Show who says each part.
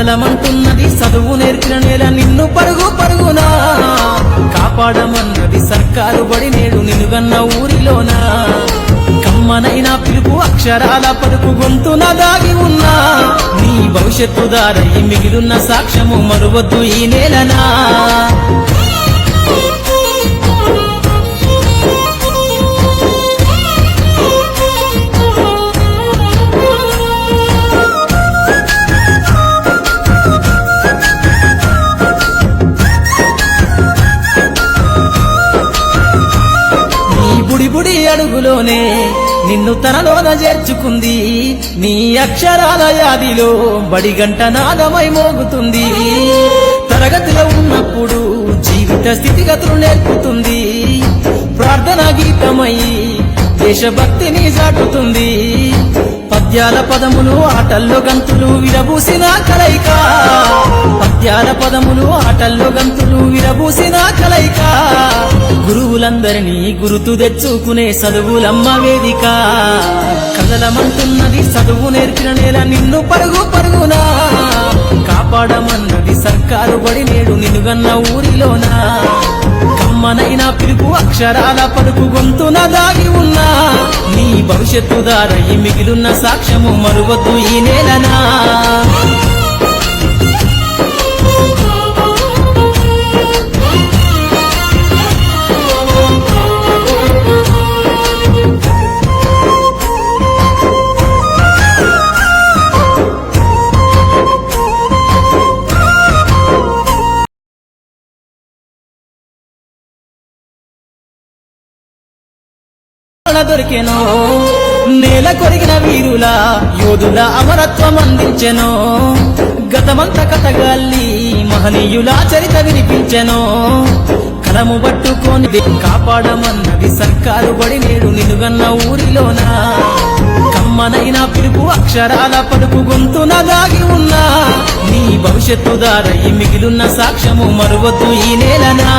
Speaker 1: కదలమంటున్నది చదువు నేర్పిన నేల నిన్ను పరుగు పరుగునా కాపాడమన్నది సర్కారు బడి నేడు నిలుగన్న ఊరిలోనా కమ్మనైన పిలుపు అక్షరాల పలుకు గొంతున దాగి ఉన్నా నీ భవిష్యత్తు దారై మిగిలున్న సాక్ష్యము మరువద్దు ఈ నేలనా బుడి అడుగులోనే నిన్ను తనలోన చేర్చుకుంది నీ అక్షరాల యాదిలో బడిగంట నాదమై మోగుతుంది తరగతిలో ఉన్నప్పుడు జీవిత స్థితిగతులు నేర్పుతుంది ప్రార్థన గీతమై దేశభక్తిని చాటుతుంది పద్యాల పదములు ఆటల్లో గంతులు విరబూసిన కలయిక పద్యాల పదములు ఆటల్లో గంతులు విరబూసిన కలయిక గురువులందరినీ గురుతు తెచ్చుకునే చదువులమ్మ వేదిక కదలమంటున్నది చదువు నేర్పిన నేల నిన్ను పరుగు పరుగునా కాపాడమన్నది సర్కారు బడి నేడు నిలుగన్న ఊరిలోనా కమ్మనైన పిలుపు అక్షరాల పలుకు గొంతున దాగి ఉన్నా నీ భవిష్యత్తు దారై మిగిలున్న సాక్ష్యము మరువద్దు ఈ నేలనా దొరికెనో నేల కొరిగిన వీరుల యోధుల అమరత్వం అందించెనో గతమంత కథగాల్లి మహనీయుల చరిత వినిపించెనో కలము పట్టుకొని కాపాడమన్నది సర్కారు బడి నేడు నిలుగన్న ఊరిలోనా కమ్మనైన పిలుపు అక్షరాల పలుకు గొంతున దాగి ఉన్నా నీ భవిష్యత్తు దారై మిగిలున్న సాక్ష్యము మరువద్దు ఈ నేలనా